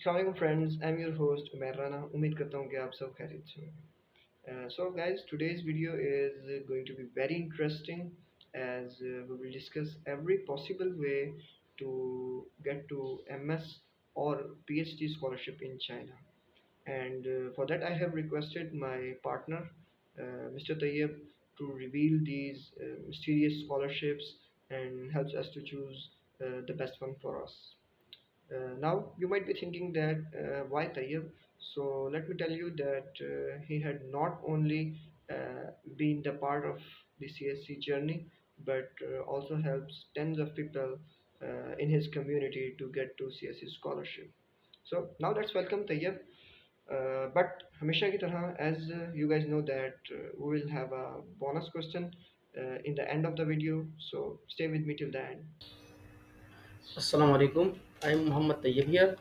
Assalamualaikum friends, I'm your host Umair Rana. उम्मीद करता हूँ कि आप सब खैरियत से होंगे। So guys, today's video is going to be very interesting as we will discuss every possible way to get to MS or PhD scholarship in China. And for that I have requested my partner, Mr. Tayyib, to reveal these mysterious scholarships and helps us to choose the best one for us. Now you might be thinking that why Tayyib? So let me tell you that he had not only been the part of the CSC journey, but also helps tens of people in his community to get to CSC scholarship. So now let's welcome Tayyib. But हमेशा की तरह, as you guys know that we will have a bonus question in the end of the video. So stay with me till the end. अस्सलाम वालेकुम। I am Mohammad Tayyab here.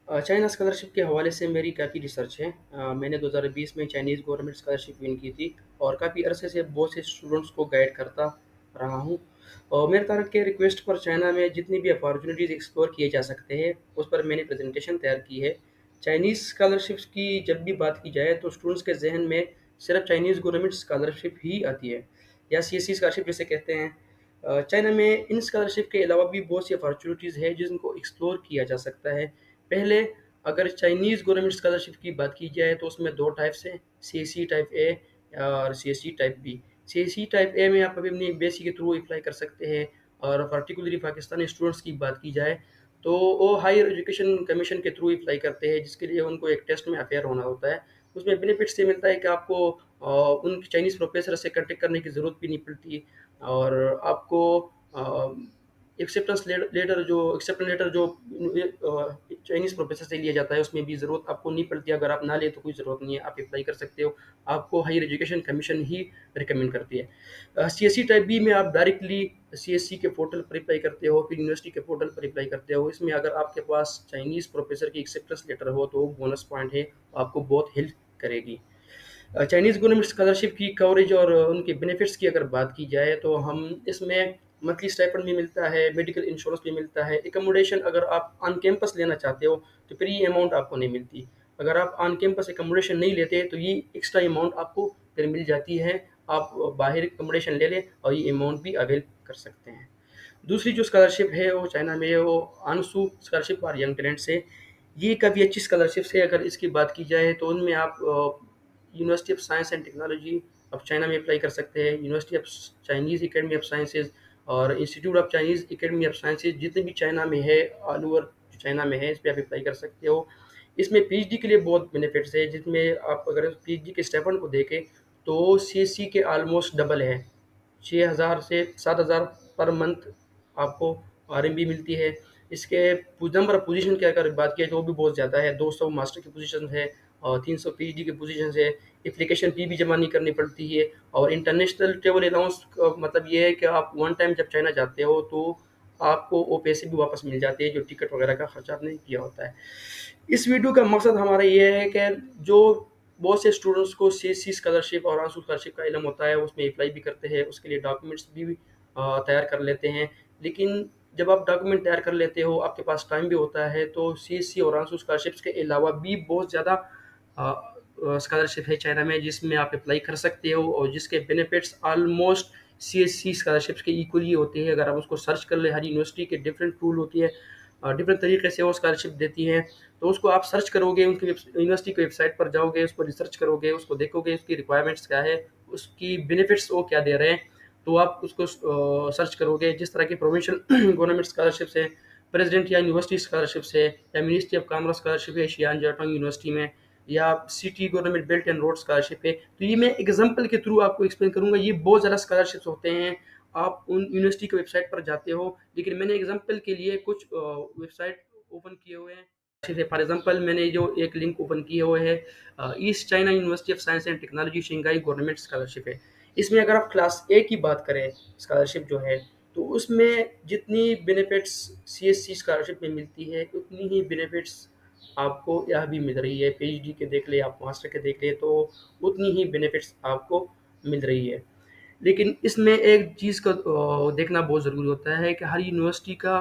China scholarship के हवाले से मेरी काफ़ी रिसर्च है। मैंने 2020 में चाइनीज़ गवर्नमेंट स्कॉलरशिप विन की थी और काफ़ी अरसे से बहुत से स्टूडेंट्स को गाइड करता रहा हूँ। और मेरे तरफ के रिक्वेस्ट पर चाइना में जितनी भी अपॉर्चुनिटीज़ एक्सप्लोर किए जा सकते हैं उस पर मैंने प्रेजेंटेशन तैयार की है। चाइनीज़ स्कॉलरशिप्स की जब भी बात की जाए तो स्टूडेंट्स के जहन में सिर्फ चाइनीज़ गवर्नमेंट स्कॉलरशिप ही आती है या सीएससी स्कॉलरशिप जिसे कहते हैं। चाइना में इन स्कॉलरशिप के अलावा भी बहुत सी अपॉर्चुनिटीज़ है जिनको एक्सप्लोर किया जा सकता है। पहले अगर चाइनीज़ गवर्नमेंट स्कॉलरशिप की बात की जाए तो उसमें 2 टाइप्स हैं, सीएससी टाइप ए और CSC type B. CSC type A में आप अपनी एम्बेसी के थ्रू अप्लाई कर सकते हैं और पर्टिकुलरली पाकिस्तानी स्टूडेंट्स की बात की जाए तो वो हायर एजुकेशन कमीशन के थ्रू अप्लाई करते हैं जिसके लिए उनको एक टेस्ट में अपेयर होना होता है। उसमें बेनिफिट्स ये मिलता है कि आपको उन चाइनीज़ प्रोफेसर से कॉन्टैक्ट करने की ज़रूरत भी नहीं पड़ती और आपको एक्सेप्टेंस लेटर जो चाइनीज़ प्रोफेसर से लिया जाता है उसमें भी ज़रूरत आपको नहीं पड़ती। अगर आप ना लें तो कोई ज़रूरत नहीं है, आप अप्लाई कर सकते हो। आपको हायर एजुकेशन कमीशन ही रिकमेंड करती है। सीएससी टाइप बी में आप डायरेक्टली सीएससी के पोर्टल पर अप्लाई करते हो, फिर यूनिवर्सिटी के पोर्टल पर अप्लाई करते हो। इसमें अगर आपके पास चाइनीज़ प्रोफेसर की एक्सेप्टेंस लेटर हो तो वो बोनस पॉइंट है, आपको बहुत हेल्प करेगी। चाइनीज़ गवर्नमेंट स्कॉलरशिप की कवरेज और उनके बेनिफिट्स की अगर बात की जाए तो हम इसमें मंथली स्टाइपेंड भी मिलता है, मेडिकल इंश्योरेंस भी मिलता है, एकोमोडेशन अगर आप ऑन कैंपस लेना चाहते हो तो फिर ये अमाउंट आपको नहीं मिलती। अगर आप ऑन कैंपस एकोमोडेशन नहीं लेते तो ये एक्स्ट्रा अमाउंट आपको फिर मिल जाती है। आप बाहर एकोमोडेशन ले लें और ये अमाउंट भी अवेल कर सकते हैं। दूसरी जो स्कॉलरशिप है वो चाइना में है, वो आनसू स्कॉलरशिप फॉर यंग टैलेंट्स है। ये काफ़ी अच्छी स्कॉलरशिप्स है। अगर इसकी बात की जाए तो उनमें आप university of science and technology of China में अप्लाई कर सकते हैं, university of Chinese academy of sciences और institute of Chinese academy of sciences जितने भी चाइना में है, ऑल ओवर चाइना में है, इस पे आप अप्लाई कर सकते हो। इसमें पीएचडी के लिए बहुत बेनिफिट्स है, जिसमें आप अगर पीएचडी के स्टाइपेंड को देखें तो सीएससी के ऑलमोस्ट डबल है। 6,000 से 7,000 पर मंथ आपको आरएमबी मिलती है। इसके नंबर ऑफ पोजीशन की अगर बात की तो वो भी बहुत ज़्यादा है, 200 मास्टर की पोजीशन है और 300 पीएचडी की पोजीशन है। एप्लीकेशन फ़ी भी जमा नहीं करनी पड़ती है और इंटरनेशनल ट्रैवल अलाउंस का मतलब ये है कि आप वन टाइम जब चाइना जाते हो तो आपको वो पैसे भी वापस मिल जाते हैं जो टिकट वगैरह का खर्चा आपने किया होता है। इस वीडियो का मकसद हमारा ये है कि जो बहुत से स्टूडेंट्स को सीएससी स्कॉलरशिप और आंसू स्कॉलरशिप का इल्म होता है, उसमें अप्लाई भी करते हैं, उसके लिए डॉक्यूमेंट्स भी तैयार कर लेते हैं। लेकिन जब आप डॉक्यूमेंट तैयार कर लेते हो, आपके पास टाइम भी होता है, तो सीएससी और आंसू स्कॉलरशिप्स के अलावा भी बहुत ज़्यादा स्कॉलरशिप है चाइना में जिसमें आप अप्लाई कर सकते हो और जिसके बेनिफिट्स ऑलमोस्ट सीएससी स्कॉलरशिप्स के इक्वली होते हैं। अगर आप उसको सर्च कर ले, हर यूनिवर्सिटी के डिफरेंट टूल होती है, डिफरेंट तरीके से वो स्कॉलरशिप देती हैं। तो उसको आप सर्च करोगे, उनकी यूनिवर्सिटी की वेबसाइट पर जाओगे, उसको रिसर्च करोगे, उसको देखोगे उसकी रिक्वायरमेंट्स क्या है, उसकी बेनिफिट्स वो क्या दे रहे हैं, तो आप उसको सर्च करोगे। जिस तरह की प्रोविंशियल गवर्नमेंट स्कॉलरशिप्स है, प्रेसिडेंट या यूनिवर्सिटी स्कॉलरशिप्स है या मिनिस्ट्री ऑफ कॉमर्स स्कॉलरशिप है शियान जाटोंग यूनिवर्सिटी में या city government belt and road scholarship है, तो ये मैं एग्जांपल के थ्रू आपको एक्सप्लेन करूंगा। ये बहुत ज़्यादा स्कॉलरशिप्स होते हैं, आप उन यूनिवर्सिटी की वेबसाइट पर जाते हो, लेकिन मैंने एग्जांपल के लिए कुछ वेबसाइट ओपन किए हुए हैं। जैसे फॉर एग्जांपल मैंने जो एक लिंक ओपन किया हुआ है, east China university of science and technology Shanghai government scholarship है। इसमें अगर आप क्लास ए की बात करें स्कॉलरशिप जो है, तो उसमें जितनी बेनिफिट्स सीएससी स्कॉलरशिप में मिलती है उतनी ही बेनिफिट्स आपको यहाँ भी मिल रही है। पीएचडी के देख ले, आप मास्टर के देख ले, तो उतनी ही बेनिफिट्स आपको मिल रही है। लेकिन इसमें एक चीज़ को देखना बहुत ज़रूरी होता है कि हर यूनिवर्सिटी का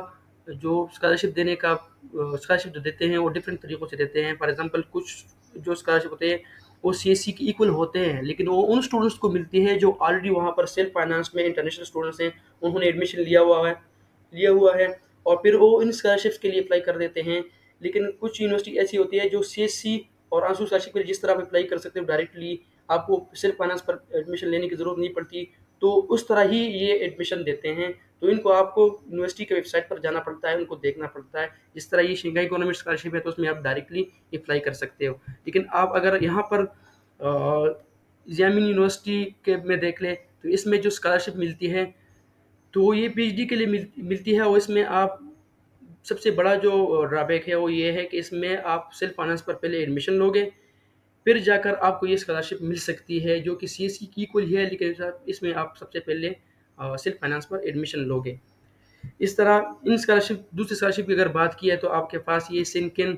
जो स्कॉलरशिप देने का स्कॉलरशिप जो देते हैं वो डिफरेंट तरीक़ों से देते हैं। फॉर एग्ज़ाम्पल कुछ जो स्कॉलरशिप होते हैं वो सीएससी के इक्वल होते हैं, लेकिन वो उन स्टूडेंट्स को मिलती है जो ऑलरेडी वहाँ पर सेल्फ फाइनेंस में इंटरनेशनल स्टूडेंट्स हैं, उन्होंने एडमिशन लिया हुआ है और फिर वो इन स्कॉलरशिप्स के लिए अप्लाई कर देते हैं। लेकिन कुछ यूनिवर्सिटी ऐसी होती है जो सीएससी और आंसू स्कॉलरशिप के लिए जिस तरह आप अप्लाई कर सकते हो डायरेक्टली, आपको सेल्फ फाइनेंस पर एडमिशन लेने की ज़रूरत नहीं पड़ती, तो उस तरह ही ये एडमिशन देते हैं। तो इनको आपको यूनिवर्सिटी के वेबसाइट पर जाना पड़ता है, उनको देखना पड़ता है। जिस तरह ये शंघाई इकोनॉमिक स्कॉलरशिप है तो उसमें आप डायरेक्टली अप्लाई कर सकते हो। लेकिन आप अगर यहाँ पर ज़ियामिन यूनिवर्सिटी के में देख लें तो इसमें जो स्कॉलरशिप मिलती है तो ये पीएचडी के लिए मिलती है और इसमें आप सबसे बड़ा जो ड्रॉबैक है वो ये है कि इसमें आप सेल्फ फाइनेंस पर पहले एडमिशन लोगे, फिर जाकर आपको ये स्कॉलरशिप मिल सकती है जो कि सीएससी की इक्वल ही है, लेकिन इसमें आप सबसे पहले सेल्फ फाइनेंस पर एडमिशन लोगे। इस तरह इन स्कॉलरशिप दूसरी स्कॉलरशिप की अगर बात की है तो आपके पास ये सिनकिन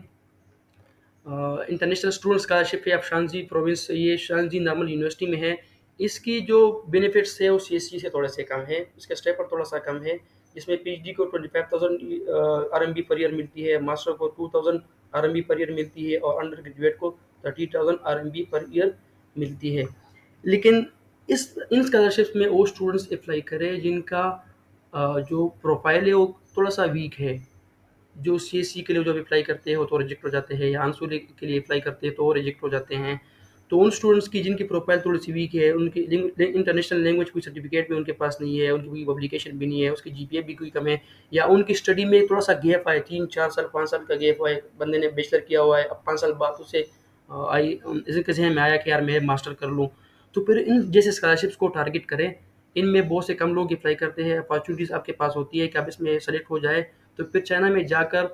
इंटरनेशनल स्टूडेंट स्कॉलरशिप है। अब शांजी प्रोविंस ये शांजी नॉर्मल यूनिवर्सिटी में है। इसकी जो बेनिफिट्स है वो सीएससी से थोड़े से कम है, इसका स्टेपर थोड़ा सा कम है। इसमें पीएचडी को 25,000 आरएमबी पर ईयर मिलती है, मास्टर को 2,000 आरएमबी पर ईयर मिलती है और अंडर ग्रेजुएट को 30,000 आरएमबी पर ईयर मिलती है। लेकिन इस इन स्कॉलरशिप्स में वो स्टूडेंट्स अप्लाई करें जिनका जो प्रोफाइल है वो थोड़ा सा वीक है। जो सीएससी के लिए जब अप्लाई करते हैं वो तो रिजेक्ट हो जाते हैं, या आंसू के लिए अप्लाई करते हैं तो वो रिजेक्ट हो जाते हैं। तो उन स्टूडेंट्स की जिनकी प्रोफाइल थोड़ी-सी वीक है, उनकी इंटरनेशनल लैंग्वेज कोई सर्टिफिकेट भी उनके पास नहीं है, उनकी कोई पब्लिकेशन भी नहीं है, उसकी जीपीए भी कोई कम है, या उनकी स्टडी में थोड़ा-सा गैप है, 3-4 साल, 5 साल का गैप है, बंदे ने बैचलर किया हुआ है, अब 5 साल बाद उसे इनके ज़हन में आया कि यार मैं मास्टर कर लूँ। तो फिर इन जैसे स्कॉलरशिप्स को टारगेट करें। इनमें बहुत से कम लोग अप्लाई करते हैं, अपॉर्चुनिटीज़ आपके पास होती है कि आप इसमें सेलेक्ट हो जाए, तो फिर चाइना में जाकर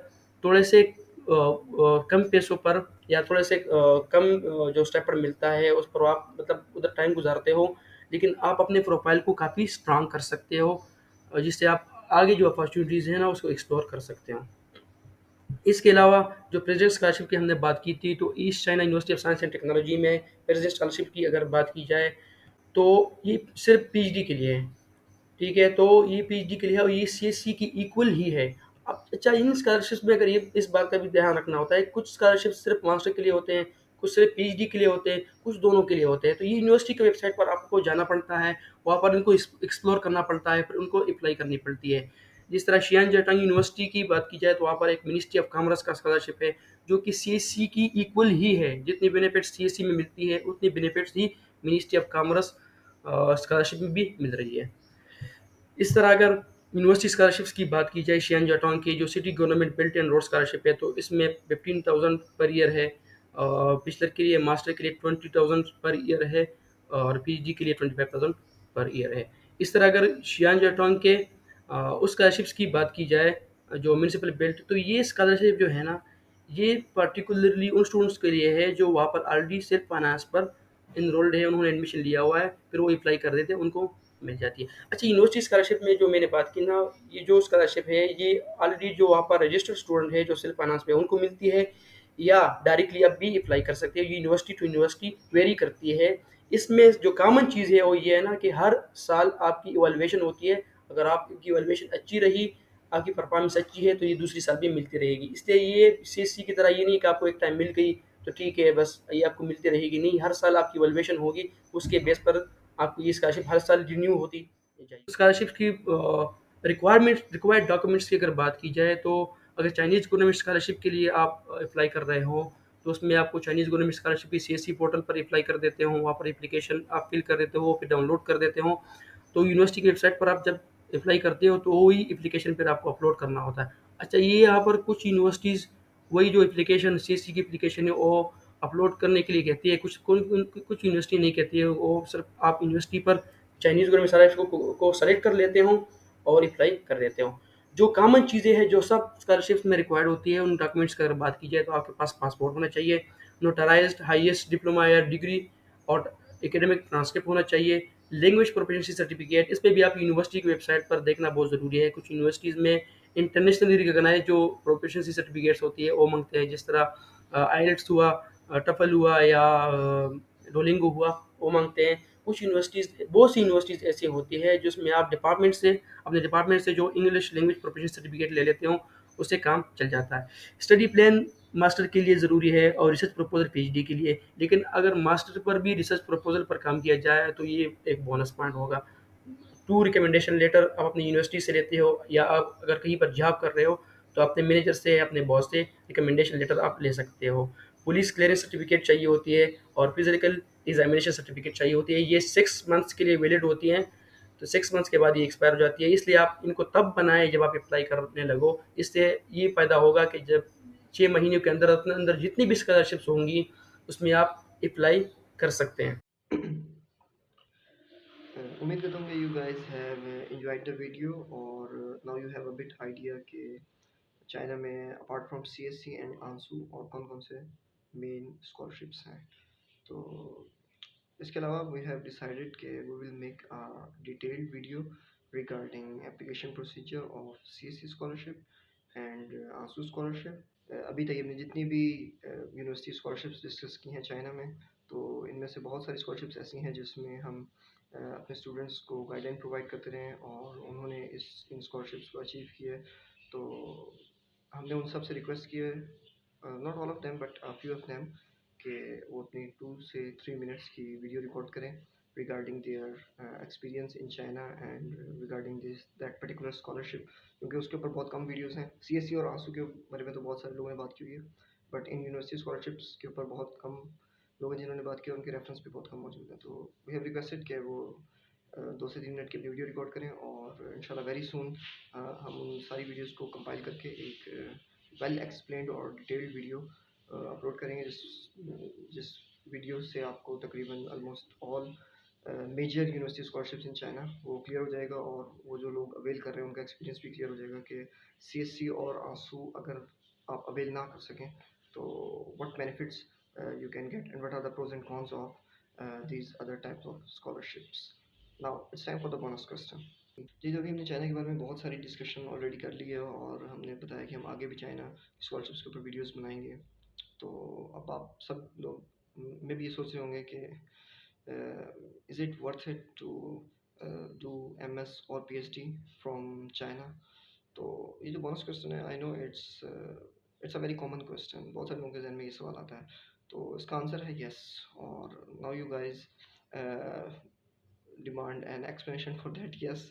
थोड़े से कम पैसों पर या थोड़े से कम जो स्टेपर मिलता है उस पर आप मतलब उधर टाइम गुज़ारते हो, लेकिन आप अपने प्रोफ़ाइल को काफ़ी स्ट्रॉन्ग कर सकते हो जिससे आप आगे जो अपॉर्चुनिटीज़ हैं ना उसको एक्सप्लोर कर सकते हो। इसके अलावा जो प्रेज़िडेंट स्कॉलरशिप की हमने बात की थी, तो east China university of science and technology में प्रेज़िडेंट स्कॉलरशिप की अगर बात की जाए, तो ये सिर्फ़ पीएचडी के लिए है। ठीक है, तो ये पीएचडी के लिए है और ये सीएससी की इक्वल ही है। अब अच्छा इन स्कॉलरशिप्स में अगर ये इस बात का भी ध्यान रखना होता है, कुछ स्कॉलरशिप सिर्फ़ मास्टर के लिए होते हैं, कुछ सिर्फ़ पीएचडी के लिए होते हैं, कुछ दोनों के लिए होते हैं। तो ये यूनिवर्सिटी की वेबसाइट पर आपको जाना पड़ता है, वहाँ पर इनको एक्सप्लोर करना पड़ता है, फिर उनको अप्लाई करनी पड़ती है। जिस तरह शियान जैटांग यूनिवर्सिटी की बात की जाए तो वहाँ पर एक मिनिस्ट्री ऑफ कॉमर्स का स्कॉलरशिप है, जो कि सीएससी की इक्वल ही है। जितनी बेनिफिट्स सीएससी में मिलती है, उतनी benefits he ministry of commerce scholarship में भी मिल रही है। इस तरह अगर यूनिवर्सिटी स्कॉलरशिप्स की बात की जाए, शियान जाटोंग की जो city government built and road scholarship है, तो इसमें 15,000 पर ईयर है। बैचलर के लिए, मास्टर के लिए 20,000 पर ईयर है और पीएचडी के लिए 25,000 पर ईयर है। इस तरह अगर शियान जाटोंग के उस स्कॉलरशिप्स की बात की जाए जो म्युनिसिपल बिल्ट, तो ये स्कॉलरशिप जो है ना, ये पार्टिकुलरली उन स्टूडेंट्स के लिए है जो वहाँ पर ऑलरेडी सेल्फ फाइनेंस पर एनरोल्ड है, उन्होंने एडमिशन लिया हुआ है, फिर वो अप्लाई कर देते हैं, उनको मिल जाती है। अच्छा, यूनिवर्सिटी स्कॉलरशिप में जो मैंने बात की ना, ये जो स्कॉलरशिप है ये ऑलरेडी जो वहाँ पर रजिस्टर्ड स्टूडेंट है जो सेल्फ फाइनेंस में उनको मिलती है, या डायरेक्टली आप भी अप्लाई कर सकते हो। ये यूनिवर्सिटी टू यूनिवर्सिटी वेरी करती है। इसमें जो कॉमन चीज़ है वो ये है ना कि हर साल आपकी इवैल्यूएशन होती है। अगर आपकी इवैल्यूएशन अच्छी रही, आपकी परफॉर्मेंस अच्छी है, तो ये दूसरी साल भी मिलती रहेगी। इसलिए ये सीएससी की तरह ये नहीं कि आपको एक टाइम मिल गई तो ठीक है बस ये आपको मिलती रहेगी, नहीं, हर साल आपकी इवैल्यूएशन होगी, उसके बेस पर आपको ये स्कॉलरशिप हर साल रिन्यू होती जाएगी। स्कॉलरशिप की रिक्वायर्ड डॉक्यूमेंट्स की अगर बात की जाए, तो अगर चाइनीज़ गवर्नमेंट स्कॉलरशिप के लिए आप अप्लाई कर रहे हो, तो उसमें आपको चाइनीज़ गवर्नमेंट स्कॉलरशिप की सीएससी पोर्टल पर अप्लाई कर देते हो, वहाँ पर एप्लीकेशन आप फिल कर देते हो, फिर डाउनलोड कर देते हो। तो यूनिवर्सिटी की वेबसाइट पर आप जब अप्लाई करते हो तो वही एप्लीकेशन फिर आपको अपलोड करना होता है। अच्छा, ये यहाँ पर कुछ यूनिवर्सिटीज़ वही जो एप्लीकेशन सीएससी की एप्लीकेशन है वो अपलोड करने के लिए कहती है, कुछ यूनिवर्सिटी नहीं कहती है, वो सिर्फ़ आप यूनिवर्सिटी पर चाइनीज़ गवर्नमेंट स्कॉलरशिप को सेलेक्ट कर लेते हो और अप्लाई कर देते हो। जो कॉमन चीज़ें हैं, जो सब स्कॉलरशिप्स में रिक्वायर्ड होती है, उन डॉक्यूमेंट्स की अगर बात की जाए तो आपके पास पासपोर्ट होना चाहिए, नोटराइज़्ड हाईएस्ट डिप्लोमा या डिग्री और एकेडमिक ट्रांसक्रिप्ट होना चाहिए, लैंग्वेज प्रोफिशिएंसी सर्टिफिकेट। इस पे भी आप यूनिवर्सिटी की वेबसाइट पर देखना बहुत ज़रूरी है। कुछ यूनिवर्सिटीज़ में इंटरनेशनली रिकॉग्नाइज्ड जो प्रोफिशिएंसी सर्टिफिकेट्स होती है वो माँगते हैं, जिस तरह आइलेट्स हुआ, टफल हुआ या डोलिंगो हुआ, वो माँगते हैं। कुछ यूनिवर्सिटीज़ बहुत सी यूनिवर्सिटीज़ ऐसी होती है जिसमें आप डिपार्टमेंट से अपने डिपार्टमेंट से जो इंग्लिश लैंग्वेज प्रोफिशिएंसी सर्टिफिकेट ले लेते हो, उससे काम चल जाता है। स्टडी प्लान मास्टर के लिए ज़रूरी है और रिसर्च प्रपोज़ल पीएचडी के लिए, लेकिन अगर मास्टर पर भी रिसर्च प्रपोज़ल पर काम किया जाए तो ये एक बोनस पॉइंट होगा। 2 रिकमेंडेशन लेटर आप अपनी यूनिवर्सिटी से लेते हो या आप अगर कहीं पर जॉब कर रहे हो, तो अपने मैनेजर से या अपने बॉस से रिकमेंडेशन लेटर आप ले सकते हो। पुलिस क्लीयरेंस सर्टिफिकेट चाहिए होती है और फिज़िकल एग्ज़ामिनेशन सर्टिफिकेट चाहिए होती है। ये 6 मंथ्स के लिए वैलिड होती हैं, तो 6 मंथ्स के बाद ये एक्सपायर हो जाती है। इसलिए आप इनको तब बनाएँ जब आप अप्लाई करने लगो। इससे ये फ़ायदा होगा कि जब 6 महीनों के अंदर अपने अंदर जितनी भी स्कॉलरशिप्स होंगी, उसमें आप अप्लाई कर सकते हैं। उम्मीद करता हूँ कि you guys have enjoyed the video और now you have a bit idea कि चाइना में अपार्ट फ्रॉम सीएससी एंड आंसू और कौन कौन से मेन स्कॉलरशिप्स हैं। तो इसके अलावा वी हैव डिसाइडेड कि we will make a detailed video regarding application procedure of CSC scholarship and ANSO scholarship. अभी तक हमने जितनी भी यूनिवर्सिटी स्कॉलरशिप्स डिस्कस की हैं चाइना में, तो इनमें से बहुत सारी स्कॉलरशिप्स ऐसी हैं जिसमें हम अपने स्टूडेंट्स को गाइडलाइन प्रोवाइड करते रहे हैं और उन्होंने इन स्कॉलरशिप्स को अचीव किए। तो हमने उन सब से रिक्वेस्ट की है, not all of them but a few of them, कि वो अपनी 2 से 3 मिनट्स की वीडियो रिकॉर्ड करें regarding their experience in China and regarding this that particular scholarship, क्योंकि उसके ऊपर बहुत कम वीडियोस हैं। सीएससी और आंसू के बारे में तो बहुत सारे लोगों ने बात की हुई है, बट इन यूनिवर्सिटी स्कॉलरशिप्स के ऊपर बहुत कम लोग हैं जिन्होंने बात की, उनके रेफरेंस भी बहुत कम मौजूद हैं। तो वी हैव रिक्वेस्टेड कि वो 2 से 3 मिनट की वीडियो रिकॉर्ड करें और इंशाल्लाह वेरी सून हम उन सारी वीडियोस को कंपाइल करके एक वेल एक्सप्लेन्ड और डिटेल्ड वीडियो अपलोड करेंगे, जिस वीडियो से आपको तकरीबन almost all major university scholarships in China वो क्लियर हो जाएगा और वो जो लोग अवेल कर रहे हैं उनका एक्सपीरियंस भी क्लियर हो जाएगा कि सीएससी और आंसू अगर आप अवेल ना कर सकें तो what benefits you can get and what are the pros and cons of these other types of scholarships. Now it's time for the bonus question. जी, तो अभी हमने चाइना के बारे में बहुत सारी डिस्कशन ऑलरेडी कर ली है और हमने बताया कि हम आगे भी चाइना स्कॉलरशिप्स के ऊपर वीडियोस बनाएंगे। तो अब आप सब लोग में भी ये सोच रहे होंगे कि is it worth it to do MS और पीएचडी फ्रॉम चाइना। तो ये जो बोनस क्वेश्चन है, I know it's a very common question, बहुत सारे लोगों के जहन में ये सवाल आता है। तो इसका आंसर है यस, और now you guys demand an explanation for that yes.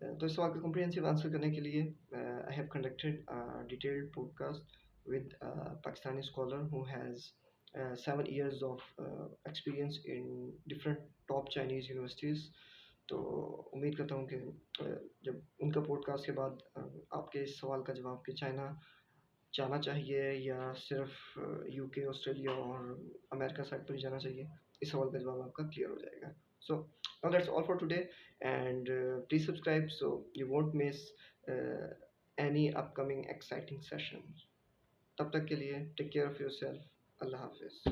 तो इस सवाल का कॉम्प्रिहेंसिव आंसर करने के लिए I have conducted detailed podcast with Pakistani scholar who has 7 years of experience in different top Chinese universities। तो उम्मीद करता हूँ कि जब उनका पॉडकास्ट के बाद आपके इस सवाल का जवाब कि चाइना जाना चाहिए या सिर्फ यूके, ऑस्ट्रेलिया और अमेरिका साइड पर ही जाना चाहिए, इस सवाल का जवाब आपका क्लियर हो जाएगा। So now that's all for today and please subscribe so you won't miss any upcoming exciting session. तब तक के लिए टेक केयर ऑफ़ योरसेल्फ। अल्लाह हाफ़िज़।